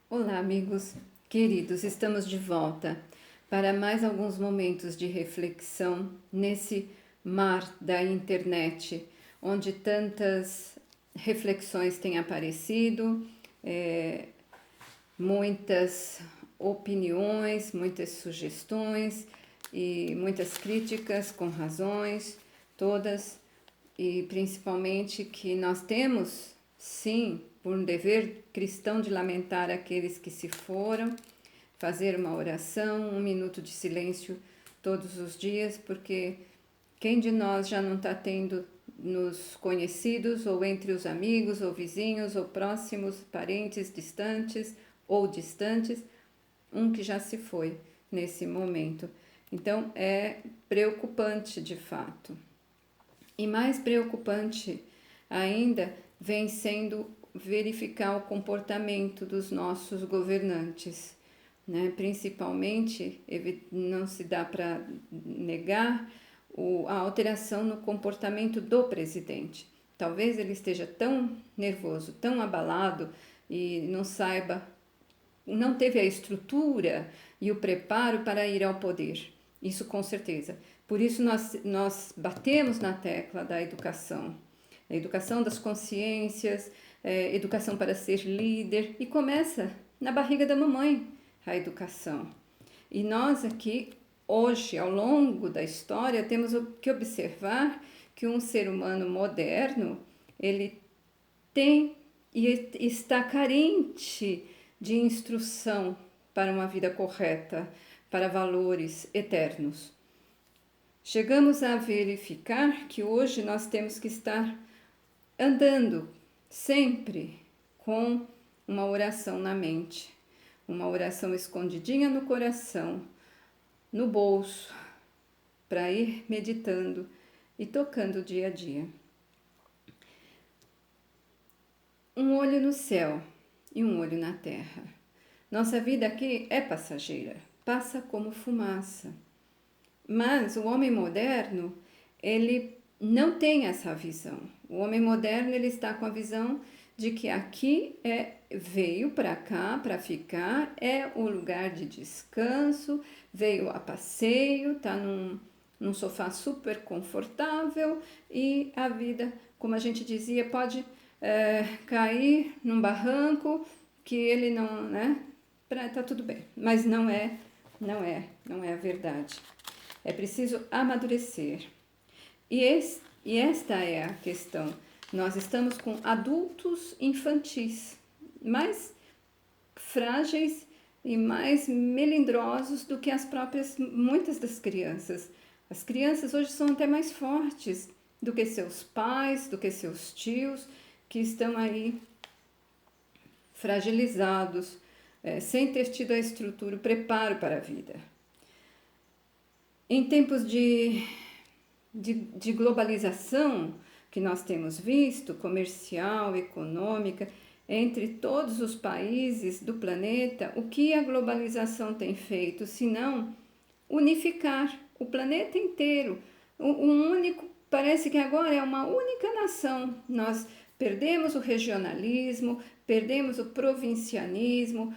Olá, amigos queridos, estamos de volta para mais alguns momentos de reflexão nesse mar da internet, onde tantas reflexões têm aparecido, muitas opiniões, muitas sugestões e muitas críticas com razões, todas, e principalmente que nós temos, sim, por um dever cristão de lamentar aqueles que se foram, fazer uma oração, um minuto de silêncio todos os dias, porque quem de nós já não está tendo nos conhecidos, ou entre os amigos, ou vizinhos, ou próximos, parentes distantes ou distantes, um que já se foi nesse momento. Então é preocupante de fato. E mais preocupante ainda vem sendo verificar o comportamento dos nossos governantes, né? Principalmente, não se dá para negar a alteração no comportamento do presidente. Talvez ele esteja tão nervoso, tão abalado e não saiba, não teve a estrutura e o preparo para ir ao poder. Isso com certeza. Por isso nós batemos na tecla da educação. A educação das consciências, educação para ser líder. E começa na barriga da mamãe a educação. E nós aqui, hoje, ao longo da história, temos que observar que um ser humano moderno, ele tem e está carente de instrução para uma vida correta, para valores eternos. Chegamos a verificar que hoje nós temos que estar andando sempre com uma oração na mente, uma oração escondidinha no coração, no bolso, para ir meditando e tocando dia a dia. Um olho no céu e um olho na terra. Nossa vida aqui é passageira, passa como fumaça. Mas o homem moderno, ele não tem essa visão. O homem moderno, ele está com a visão de que aqui veio para cá para ficar, é o lugar de descanso, veio a passeio, está num sofá super confortável e a vida, como a gente dizia, pode cair num barranco que ele não, né? Tá tudo bem, mas não é a verdade. É preciso amadurecer. E esta é a questão. Nós estamos com adultos infantis, mais frágeis e mais melindrosos do que as próprias, muitas das crianças. As crianças hoje são até mais fortes do que seus pais, do que seus tios, que estão aí fragilizados, sem ter tido a estrutura, o preparo para a vida. Em tempos de globalização que nós temos visto, comercial, econômica, entre todos os países do planeta, o que a globalização tem feito, senão unificar o planeta inteiro. Parece que agora é uma única nação. Nós perdemos o regionalismo, perdemos o provincianismo,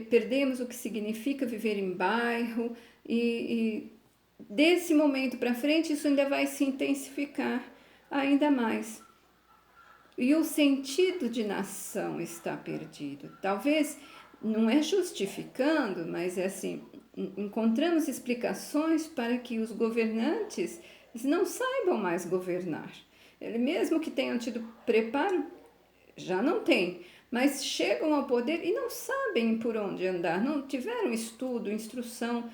perdemos o que significa viver em bairro e desse momento para frente isso ainda vai se intensificar ainda mais. E o sentido de nação está perdido. Talvez não é justificando, mas é assim, encontramos explicações para que os governantes não saibam mais governar. Mesmo que tenham tido preparo, já não tem, mas chegam ao poder e não sabem por onde andar, não tiveram estudo, instrução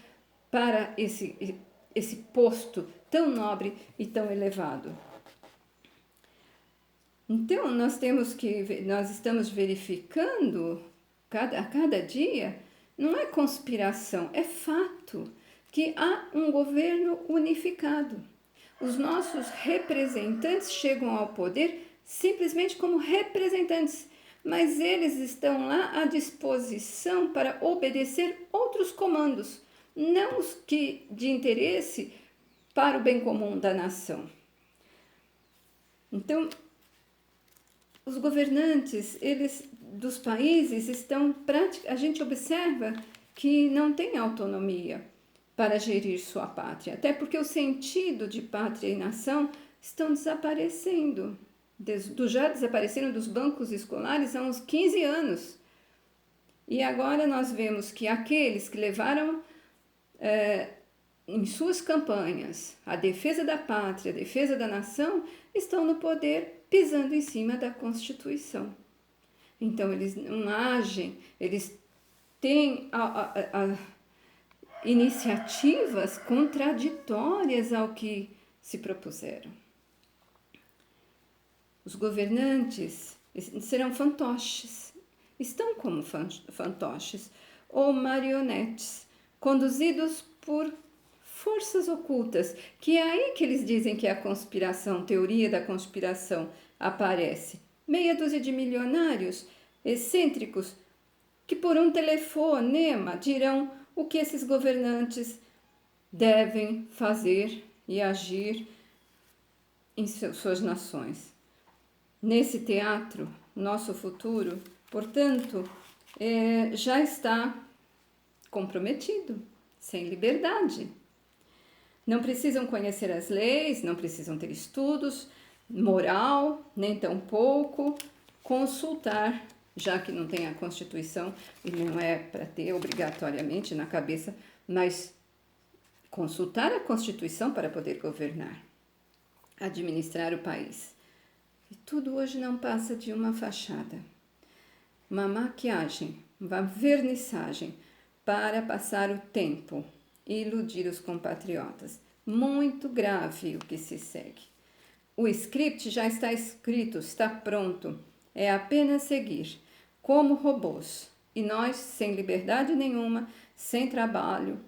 para esse posto tão nobre e tão elevado. Então nós estamos verificando a cada dia, não é conspiração, é fato que há um governo unificado. Os nossos representantes chegam ao poder simplesmente como representantes, mas eles estão lá à disposição para obedecer outros comandos, não os que de interesse para o bem comum da nação. Então, os governantes, eles dos países estão a gente observa que não tem autonomia para gerir sua pátria, até porque o sentido de pátria e nação estão desaparecendo, já desapareceram dos bancos escolares há uns 15 anos. E agora nós vemos que aqueles que levaram em suas campanhas a defesa da pátria, a defesa da nação, estão no poder pisando em cima da Constituição. Então eles não agem, eles têm iniciativas contraditórias ao que se propuseram. Os governantes serão fantoches, estão como fantoches ou marionetes, conduzidos por forças ocultas, que é aí que eles dizem que a conspiração, teoria da conspiração, aparece. Meia dúzia de milionários excêntricos que por um telefonema dirão o que esses governantes devem fazer e agir em suas nações. Nesse teatro, nosso futuro, portanto, já está comprometido, sem liberdade. Não precisam conhecer as leis, não precisam ter estudos, moral, nem tampouco consultar, já que não tem a Constituição e não é para ter obrigatoriamente na cabeça, mas consultar a Constituição para poder governar, administrar o país. E tudo hoje não passa de uma fachada, uma maquiagem, uma vernissagem para passar o tempo e iludir os compatriotas. Muito grave o que se segue. O script já está escrito, está pronto, é apenas seguir, como robôs. E nós, sem liberdade nenhuma, sem trabalho,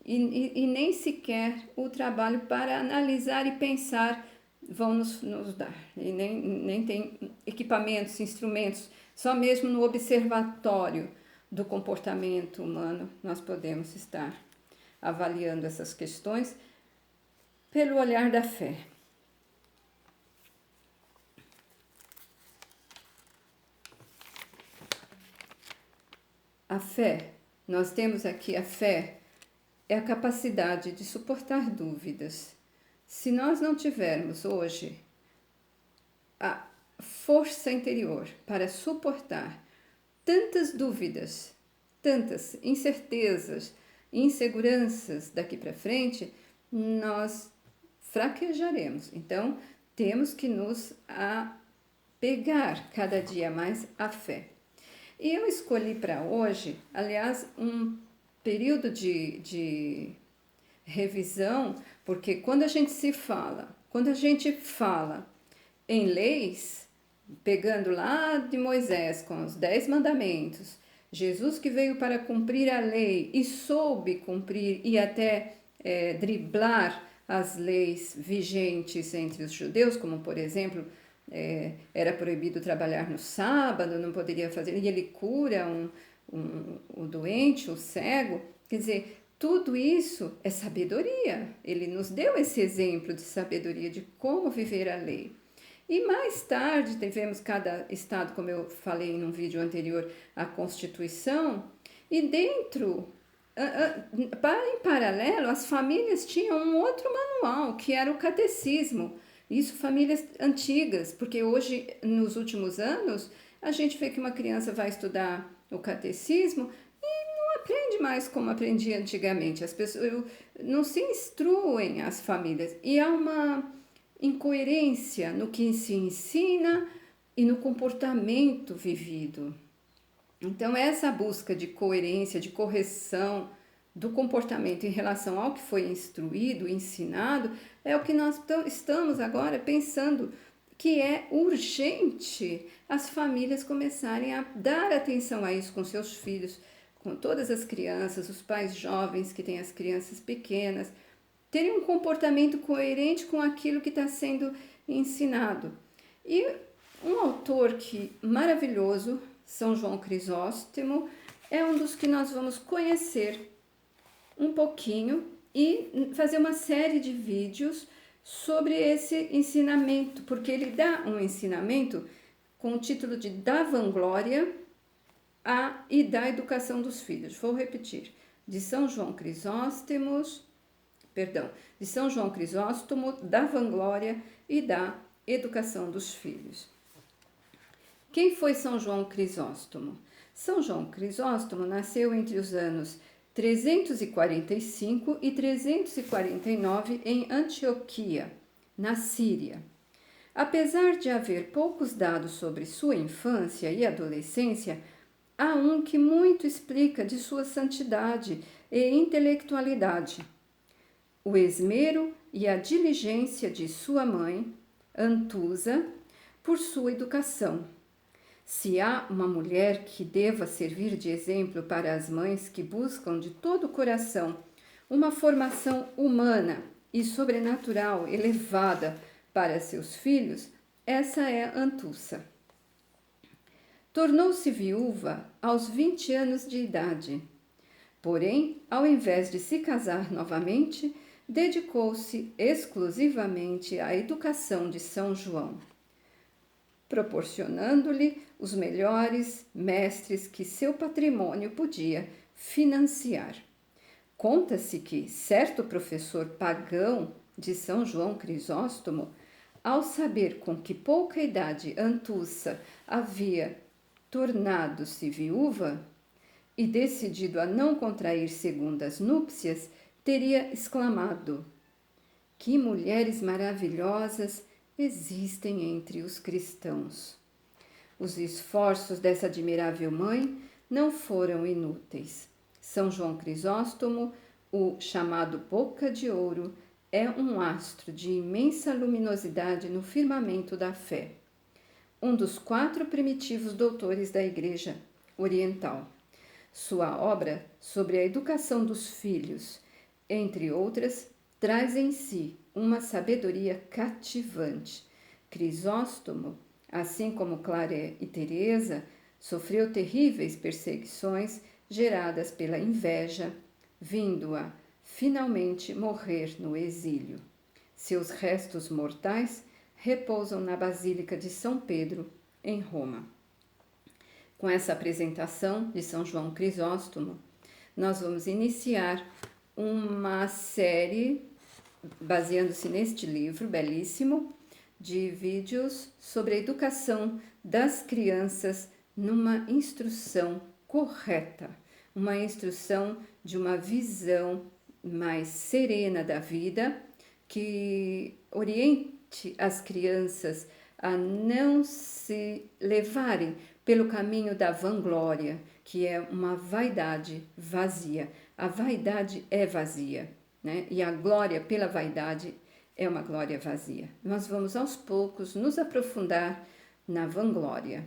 e nem sequer o trabalho para analisar e pensar vão nos dar. E nem tem equipamentos, instrumentos, só mesmo no observatório do comportamento humano nós podemos estar avaliando essas questões pelo olhar da fé. A fé, nós temos aqui a fé, é a capacidade de suportar dúvidas. Se nós não tivermos hoje a força interior para suportar tantas dúvidas, tantas incertezas, inseguranças daqui para frente, nós fraquejaremos. Então, temos que nos apegar cada dia mais à fé. E eu escolhi para hoje, aliás, um período de revisão, porque quando a gente fala em leis, pegando lá de Moisés com os 10 mandamentos, Jesus que veio para cumprir a lei e soube cumprir e até driblar as leis vigentes entre os judeus, como por exemplo, era proibido trabalhar no sábado, não poderia fazer, e ele cura o doente, o cego, quer dizer, tudo isso é sabedoria, ele nos deu esse exemplo de sabedoria, de como viver a lei. E mais tarde tivemos cada estado, como eu falei num vídeo anterior, a Constituição, e dentro, em paralelo, as famílias tinham um outro manual, que era o catecismo. Isso famílias antigas, porque hoje, nos últimos anos, a gente vê que uma criança vai estudar o catecismo e não aprende mais como aprendia antigamente. As pessoas não se instruem as famílias. E há uma incoerência no que se ensina e no comportamento vivido. Então, essa busca de coerência, de correção do comportamento em relação ao que foi instruído, ensinado, é o que nós estamos agora pensando que é urgente as famílias começarem a dar atenção a isso com seus filhos, com todas as crianças, os pais jovens que têm as crianças pequenas, terem um comportamento coerente com aquilo que está sendo ensinado. E um autor maravilhoso, São João Crisóstomo, é um dos que nós vamos conhecer um pouquinho e fazer uma série de vídeos sobre esse ensinamento, porque ele dá um ensinamento com o título de Da Vanglória e da educação dos filhos. Vou repetir. De São João Crisóstomo, da vanglória e da educação dos filhos. Quem foi São João Crisóstomo? São João Crisóstomo nasceu entre os anos 345 e 349 em Antioquia, na Síria. Apesar de haver poucos dados sobre sua infância e adolescência, há um que muito explica de sua santidade e intelectualidade. O esmero e a diligência de sua mãe, Antusa, por sua educação. Se há uma mulher que deva servir de exemplo para as mães que buscam de todo o coração uma formação humana e sobrenatural elevada para seus filhos, essa é Antusa. Tornou-se viúva aos 20 anos de idade. Porém, ao invés de se casar novamente, dedicou-se exclusivamente à educação de São João, proporcionando-lhe os melhores mestres que seu patrimônio podia financiar. Conta-se que certo professor pagão de São João Crisóstomo, ao saber com que pouca idade Antusa havia tornado-se viúva e decidido a não contrair segundas núpcias, teria exclamado: "Que mulheres maravilhosas existem entre os cristãos!" Os esforços dessa admirável mãe não foram inúteis. São João Crisóstomo, o chamado Boca de Ouro, é um astro de imensa luminosidade no firmamento da fé. Um dos 4 primitivos doutores da Igreja Oriental. Sua obra sobre a educação dos filhos, entre outras, traz em si uma sabedoria cativante. Crisóstomo, assim como Clara e Teresa, sofreu terríveis perseguições geradas pela inveja, vindo a finalmente morrer no exílio. Seus restos mortais repousam na Basílica de São Pedro, em Roma. Com essa apresentação de São João Crisóstomo, nós vamos iniciar uma série, baseando-se neste livro belíssimo, de vídeos sobre a educação das crianças numa instrução correta, uma instrução de uma visão mais serena da vida, que oriente as crianças a não se levarem pelo caminho da vanglória, que é uma vaidade vazia. A vaidade é vazia, né? E a glória pela vaidade é uma glória vazia. Nós vamos aos poucos nos aprofundar na vanglória.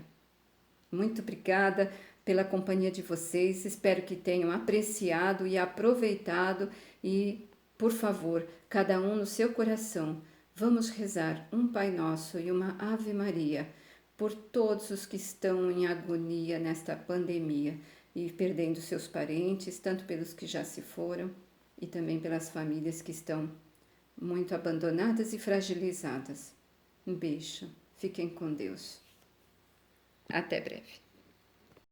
Muito obrigada pela companhia de vocês, espero que tenham apreciado e aproveitado e, por favor, cada um no seu coração, vamos rezar um Pai Nosso e uma Ave Maria por todos os que estão em agonia nesta pandemia e perdendo seus parentes, tanto pelos que já se foram e também pelas famílias que estão muito abandonadas e fragilizadas. Um beijo, fiquem com Deus. Até breve.